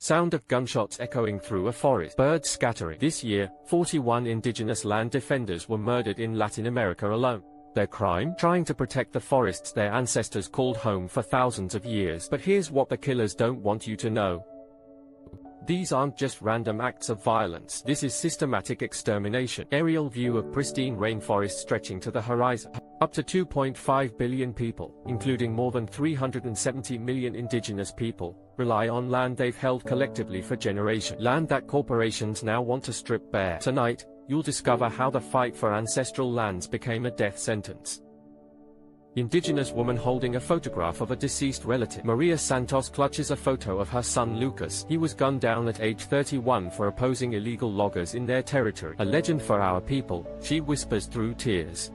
Sound of gunshots echoing through a forest. Birds scattering. This year, 41 indigenous land defenders were murdered in Latin America alone. Their crime? Trying to protect the forests their ancestors called home for thousands of years. But here's what the killers don't want you to know. These aren't just random acts of violence. This is systematic extermination. Aerial view of pristine rainforest stretching to the horizon. Up to 2.5 billion people, including more than 370 million indigenous people, rely on land they've held collectively for generations. Land that corporations now want to strip bare. Tonight, you'll discover how the fight for ancestral lands became a death sentence. Indigenous woman holding a photograph of a deceased relative. Maria Santos clutches a photo of her son Lucas. He was gunned down at age 31 for opposing illegal loggers in their territory. A legend for our people, she whispers through tears.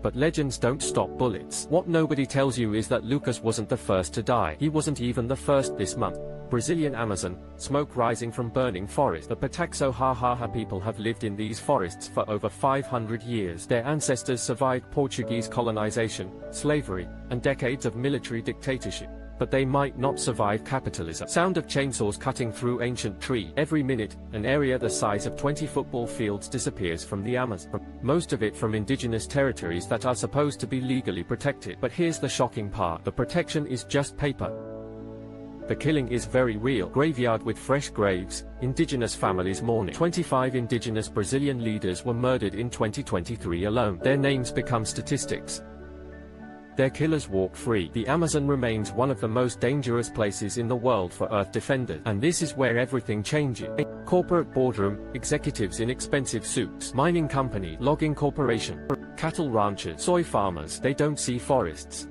But legends don't stop bullets. What nobody tells you is that Lucas wasn't the first to die. He wasn't even the first this month. Brazilian Amazon, smoke rising from burning forest. The Pataxo-Hahaha people have lived in these forests for over 500 years. Their ancestors survived Portuguese colonization, slavery, and decades of military dictatorship. But they might not survive capitalism. Sound of chainsaws cutting through ancient tree. Every minute, an area the size of 20 football fields disappears from the Amazon. Most of it from indigenous territories that are supposed to be legally protected. But here's the shocking part. The protection is just paper. The killing is very real. Graveyard with fresh graves, indigenous families mourning. 25 indigenous Brazilian leaders were murdered in 2023 alone. Their names become statistics. Their killers walk free. The Amazon remains one of the most dangerous places in the world for earth defenders. And this is where everything changes. Corporate boardroom, executives in expensive suits, mining company, logging corporation, cattle ranchers, soy farmers. They don't see forests.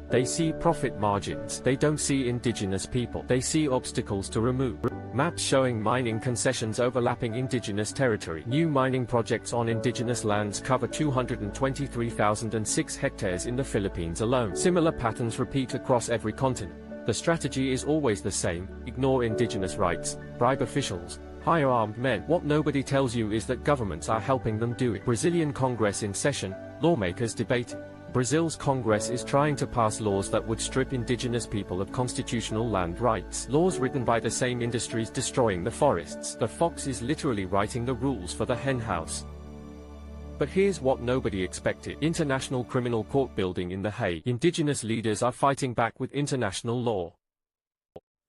They see profit margins. They don't see indigenous people. They see obstacles to remove. Maps showing mining concessions overlapping indigenous territory. New mining projects on indigenous lands cover 223,006 hectares in the Philippines alone. Similar patterns repeat across every continent. The strategy is always the same: ignore indigenous rights, bribe officials, hire armed men. What nobody tells you is that governments are helping them do it. Brazilian Congress in session, lawmakers debating. Brazil's Congress is trying to pass laws that would strip indigenous people of constitutional land rights. Laws written by the same industries destroying the forests. The fox is literally writing the rules for the hen house. But here's what nobody expected. International Criminal Court building in The Hague. Indigenous leaders are fighting back with international law.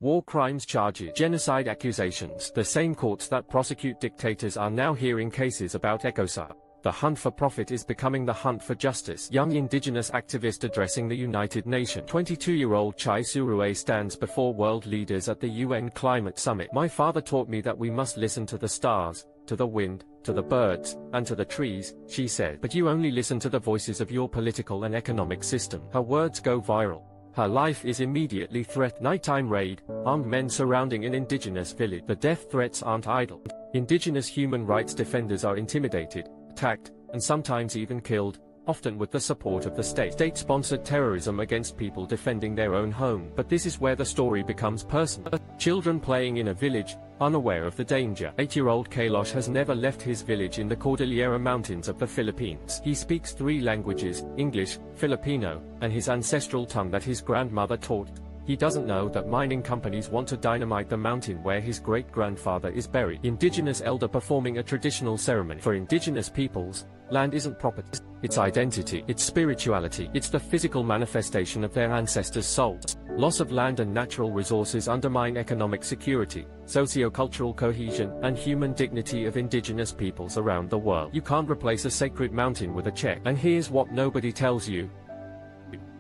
War crimes charges, genocide accusations. The same courts that prosecute dictators are now hearing cases about ecocide. The hunt for profit is becoming the hunt for justice. Young indigenous activist addressing the United Nations. 22-year-old Chai Surue stands before world leaders at the UN Climate Summit. My father taught me that we must listen to the stars, to the wind, to the birds, and to the trees, she said. But you only listen to the voices of your political and economic system. Her words go viral. Her life is immediately threatened. Nighttime raid, armed men surrounding an indigenous village. The death threats aren't idle. Indigenous human rights defenders are intimidated, attacked, and sometimes even killed, often with the support of the state. State-sponsored terrorism against people defending their own home. But this is where the story becomes personal. Children playing in a village, unaware of the danger. 8-year-old Kailosh has never left his village in the Cordillera Mountains of the Philippines. He speaks 3 languages, English, Filipino, and his ancestral tongue that his grandmother taught. He doesn't know that mining companies want to dynamite the mountain where his great-grandfather is buried. Indigenous elder performing a traditional ceremony. For indigenous peoples, land isn't property. It's identity, it's spirituality, it's the physical manifestation of their ancestors' souls. Loss of land and natural resources undermine economic security, socio-cultural cohesion, and human dignity of indigenous peoples around the world. You can't replace a sacred mountain with a check. And here's what nobody tells you.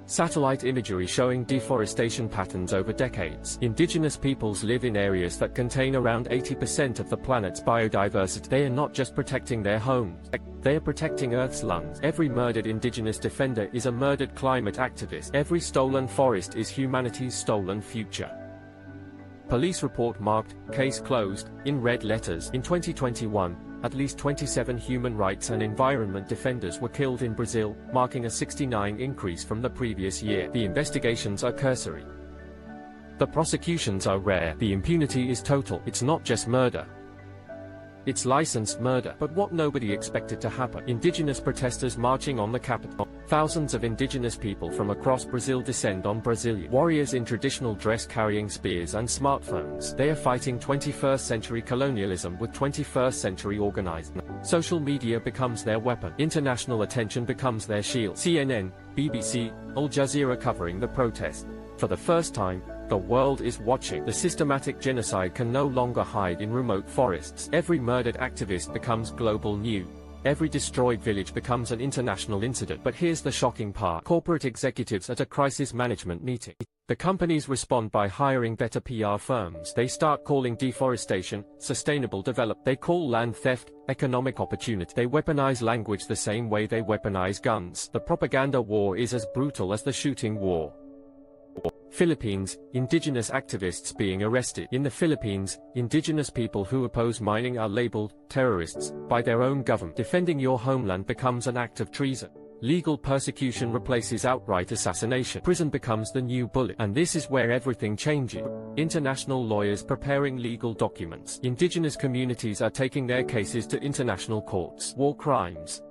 Satellite imagery showing deforestation patterns over decades. Indigenous peoples live in areas that contain around 80% of the planet's biodiversity. They are not just protecting their homes. They are protecting Earth's lungs. Every murdered indigenous defender is a murdered climate activist. Every stolen forest is humanity's stolen future. Police report marked, "Case closed," in red letters. In 2021, at least 27 human rights and environment defenders were killed in Brazil, marking a 69% increase from the previous year. The investigations are cursory. The prosecutions are rare. The impunity is total. It's not just murder. It's licensed murder. But what nobody expected to happen. Indigenous protesters marching on the capital. Thousands of indigenous people from across Brazil descend on Brazilian warriors in traditional dress carrying spears and smartphones. They are fighting 21st century colonialism with 21st century organized. Social media becomes their weapon. International attention becomes their shield. CNN, BBC, Al Jazeera covering the protest. For the first time, the world is watching. The systematic genocide can no longer hide in remote forests. Every murdered activist becomes global news. Every destroyed village becomes an international incident. But here's the shocking part. Corporate executives at a crisis management meeting. The companies respond by hiring better PR firms. They start calling deforestation sustainable development. They call land theft economic opportunity. They weaponize language the same way they weaponize guns. The propaganda war is as brutal as the shooting war. Philippines, indigenous activists being arrested. In the Philippines, indigenous people who oppose mining are labeled terrorists by their own government. Defending your homeland becomes an act of treason. Legal persecution replaces outright assassination. Prison becomes the new bullet. And this is where everything changes. International lawyers preparing legal documents. Indigenous communities are taking their cases to international courts. War crimes.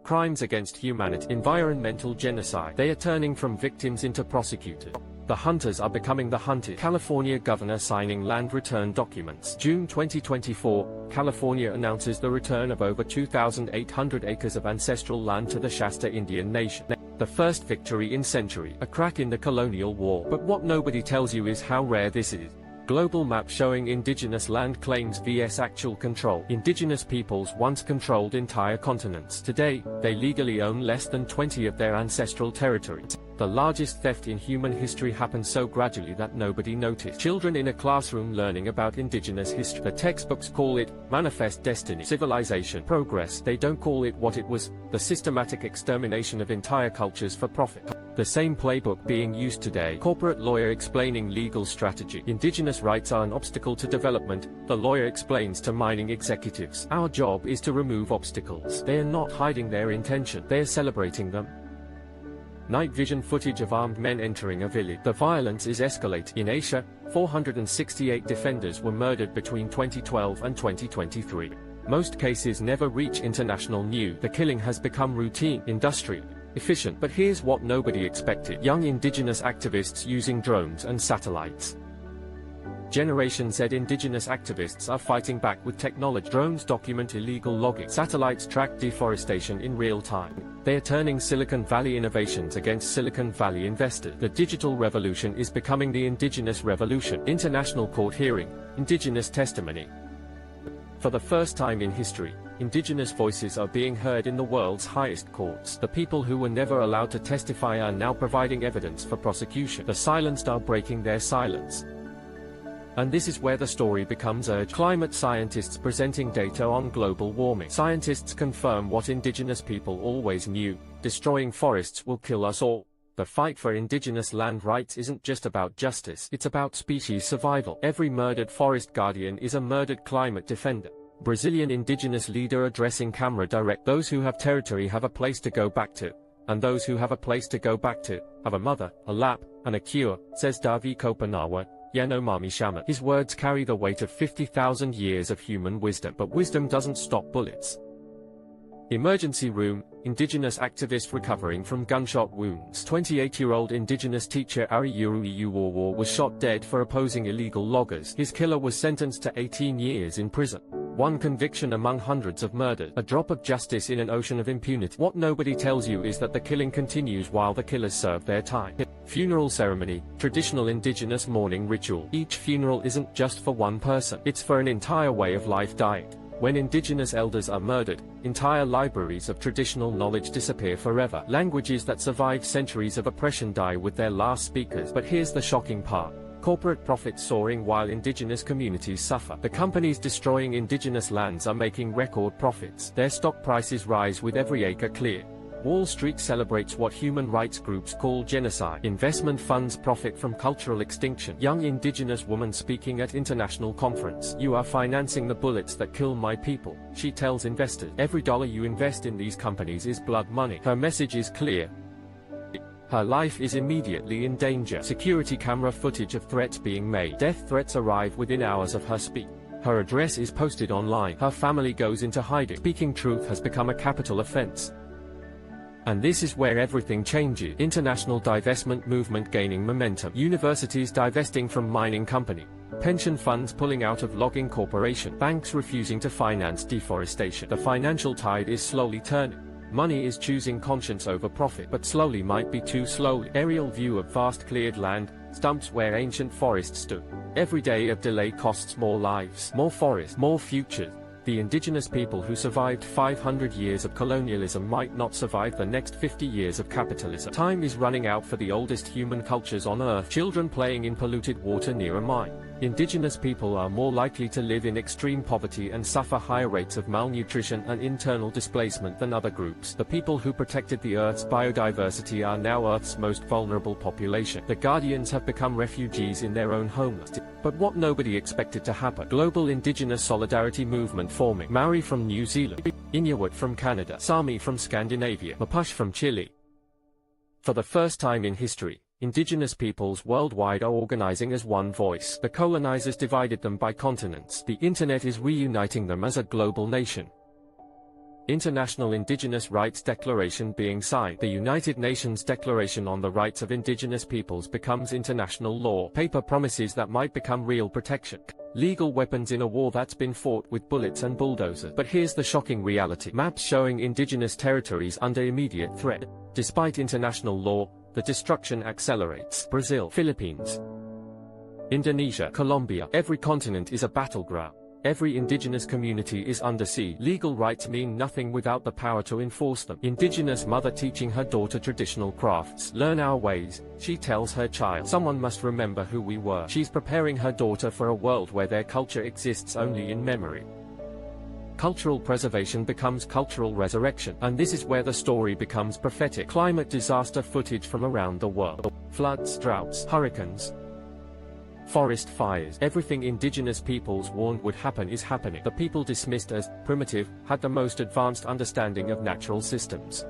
Crimes against humanity, environmental genocide. They are turning from victims into prosecutors. The hunters are becoming the hunted. California governor signing land return documents. June 2024, California announces the return of over 2,800 acres of ancestral land to the Shasta Indian Nation. The first victory in centuries, a crack in the colonial war. But what nobody tells you is how rare this is. Global map showing indigenous land claims vs actual control. Indigenous peoples once controlled entire continents. Today, they legally own less than 20 of their ancestral territories. The largest theft in human history happened so gradually that nobody noticed. Children in a classroom learning about indigenous history. The textbooks call it manifest destiny, civilization, progress. They don't call it what it was, the systematic extermination of entire cultures for profit. The same playbook being used today. Corporate lawyer explaining legal strategy. Indigenous rights are an obstacle to development, the lawyer explains to mining executives. Our job is to remove obstacles. They are not hiding their intention, they are celebrating them. Night vision footage of armed men entering a village. The violence is escalating. In Asia, 468 defenders were murdered between 2012 and 2023. Most cases never reach international news. The killing has become routine, industrial, efficient. But here's what nobody expected. Young indigenous activists using drones and satellites. Generation Z indigenous activists are fighting back with technology. Drones document illegal logging. Satellites track deforestation in real time. They are turning Silicon Valley innovations against Silicon Valley investors. The digital revolution is becoming the indigenous revolution. International court hearing, indigenous testimony. For the first time in history, indigenous voices are being heard in the world's highest courts. The people who were never allowed to testify are now providing evidence for prosecution. The silenced are breaking their silence. And this is where the story becomes urgent. Climate scientists presenting data on global warming. Scientists confirm what indigenous people always knew: destroying forests will kill us all. The fight for indigenous land rights isn't just about justice, it's about species survival. Every murdered forest guardian is a murdered climate defender. Brazilian indigenous leader addressing camera direct. Those who have territory have a place to go back to. And those who have a place to go back to have a mother, a lap, and a cure, says Davi Kopanawa, Yanomami shaman. His words carry the weight of 50,000 years of human wisdom. But wisdom doesn't stop bullets. Emergency room, indigenous activist recovering from gunshot wounds. 28-year-old indigenous teacher Ariyuru Iuwawa was shot dead for opposing illegal loggers. His killer was sentenced to 18 years in prison. One conviction among hundreds of murders. A drop of justice in an ocean of impunity. What nobody tells you is that the killing continues while the killers serve their time. Funeral ceremony, traditional indigenous mourning ritual. Each funeral isn't just for one person, it's for an entire way of life dying. When indigenous elders are murdered, entire libraries of traditional knowledge disappear forever. Languages that survived centuries of oppression die with their last speakers. But here's the shocking part. Corporate profits soaring while indigenous communities suffer. The companies destroying indigenous lands are making record profits. Their stock prices rise with every acre cleared. Wall Street celebrates what human rights groups call genocide. Investment funds profit from cultural extinction. Young indigenous woman speaking at international conference. You are financing the bullets that kill my people, she tells investors. Every dollar you invest in these companies is blood money. Her message is clear. Her life is immediately in danger. Security camera footage of threats being made. Death threats arrive within hours of her speech. Her address is posted online. Her family goes into hiding. Speaking truth has become a capital offense. And this is where everything changes. International divestment movement gaining momentum. Universities divesting from mining company. Pension funds pulling out of logging corporation. Banks refusing to finance deforestation. The financial tide is slowly turning. Money is choosing conscience over profit, but slowly might be too slowly. Aerial view of vast cleared land, stumps where ancient forests stood. Every day of delay costs more lives, more forests, more futures. The indigenous people who survived 500 years of colonialism might not survive the next 50 years of capitalism. Time is running out for the oldest human cultures on Earth. Children playing in polluted water near a mine. Indigenous people are more likely to live in extreme poverty and suffer higher rates of malnutrition and internal displacement than other groups. The people who protected the Earth's biodiversity are now Earth's most vulnerable population. The guardians have become refugees in their own homeland. But what nobody expected to happen. Global indigenous solidarity movement forming. Maori from New Zealand. Inuit from Canada. Sami from Scandinavia. Mapuche from Chile. For the first time in history, indigenous peoples worldwide are organizing as one voice. The colonizers divided them by continents. The internet is reuniting them as a global nation. International Indigenous Rights Declaration being signed. The United Nations Declaration on the Rights of Indigenous Peoples becomes international law. Paper promises that might become real protection. Legal weapons in a war that's been fought with bullets and bulldozers. But here's the shocking reality. Maps showing indigenous territories under immediate threat. Despite international law, the destruction accelerates. Brazil, Philippines, Indonesia, Colombia. Every continent is a battleground. Every indigenous community is under siege. Legal rights mean nothing without the power to enforce them. Indigenous mother teaching her daughter traditional crafts. Learn our ways, she tells her child. Someone must remember who we were. She's preparing her daughter for a world where their culture exists only in memory. Cultural preservation becomes cultural resurrection, and this is where the story becomes prophetic. Climate disaster footage from around the world. Floods, droughts, hurricanes, forest fires. Everything indigenous peoples warned would happen is happening. The people dismissed as primitive had the most advanced understanding of natural systems.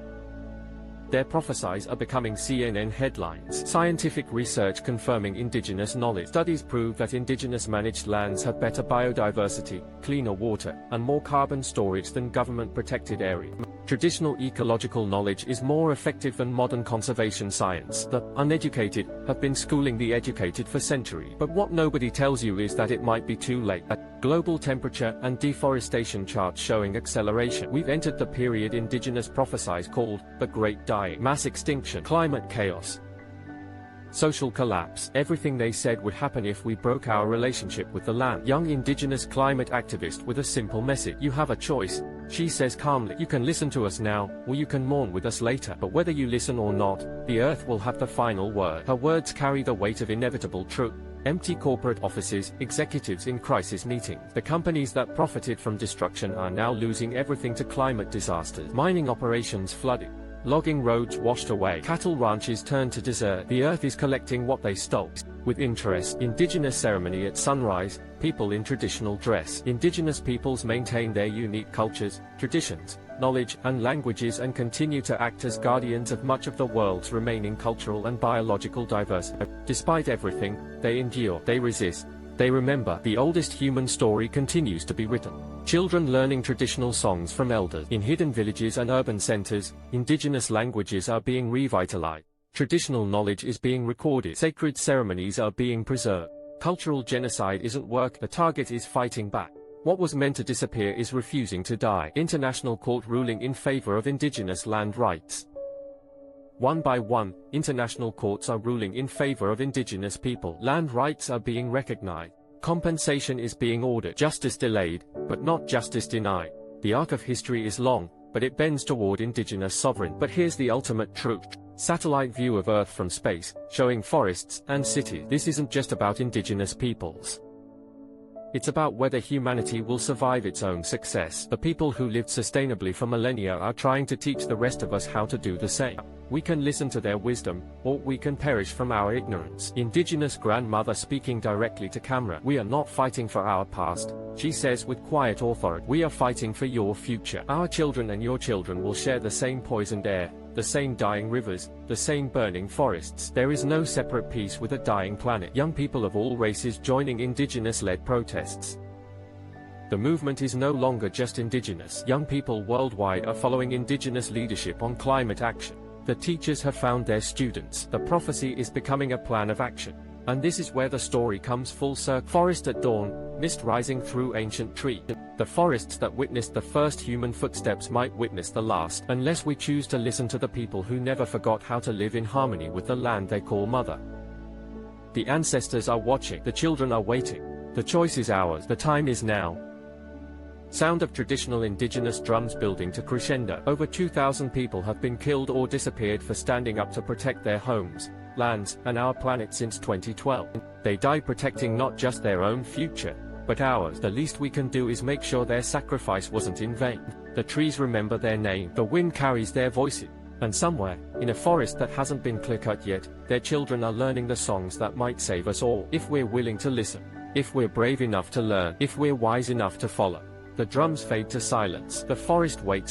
Their prophecies are becoming CNN headlines. Scientific research confirming indigenous knowledge. Studies prove that indigenous managed lands have better biodiversity, cleaner water, and more carbon storage than government-protected areas. Traditional ecological knowledge is more effective than modern conservation science. The uneducated have been schooling the educated for centuries. But what nobody tells you is that it might be too late. Global temperature and deforestation charts showing acceleration. We've entered the period indigenous prophesies called the Great Dying. Mass extinction, climate chaos, social collapse. Everything they said would happen if we broke our relationship with the land. Young indigenous climate activist with a simple message. You have a choice, she says calmly. You can listen to us now, or you can mourn with us later. But whether you listen or not, the earth will have the final word. Her words carry the weight of inevitable truth. Empty corporate offices, executives in crisis meetings. The companies that profited from destruction are now losing everything to climate disasters. Mining operations flooded. Logging roads washed away. Cattle ranches turned to desert. The earth is collecting what they stole. With interest. Indigenous ceremony at sunrise. People in traditional dress. Indigenous peoples maintain their unique cultures, traditions, knowledge, and languages and continue to act as guardians of much of the world's remaining cultural and biological diversity. Despite everything, they endure, they resist, they remember. The oldest human story continues to be written. Children learning traditional songs from elders. In hidden villages and urban centers, indigenous languages are being revitalized. Traditional knowledge is being recorded. Sacred ceremonies are being preserved. Cultural genocide isn't work, the target is fighting back. What was meant to disappear is refusing to die. International court ruling in favor of indigenous land rights. One by one, international courts are ruling in favor of indigenous people. Land rights are being recognized. Compensation is being ordered. Justice delayed, but not justice denied. The arc of history is long, but it bends toward indigenous sovereignty. But here's the ultimate truth. Satellite view of Earth from space, showing forests and cities. This isn't just about indigenous peoples. It's about whether humanity will survive its own success. The people who lived sustainably for millennia are trying to teach the rest of us how to do the same. We can listen to their wisdom, or we can perish from our ignorance. Indigenous grandmother speaking directly to camera. We are not fighting for our past, she says with quiet authority. We are fighting for your future. Our children and your children will share the same poisoned air, the same dying rivers, the same burning forests. There is no separate peace with a dying planet. Young people of all races joining indigenous-led protests. The movement is no longer just Indigenous. Young people worldwide are following Indigenous leadership on climate action. The teachers have found their students. The prophecy is becoming a plan of action. And this is where the story comes full circle. Forest at dawn, mist rising through ancient tree. The forests that witnessed the first human footsteps might witness the last, unless we choose to listen to the people who never forgot how to live in harmony with the land they call mother. The ancestors are watching, the children are waiting. The choice is ours, the time is now. Sound of traditional Indigenous drums building to crescendo. Over 2,000 people have been killed or disappeared for standing up to protect their homes, lands, and our planet since 2012. They died protecting not just their own future, but ours. The least we can do is make sure their sacrifice wasn't in vain. The trees remember their name, the wind carries their voices, and somewhere, in a forest that hasn't been clear-cut yet, their children are learning the songs that might save us all. If we're willing to listen, if we're brave enough to learn, if we're wise enough to follow. The drums fade to silence. The forest waits.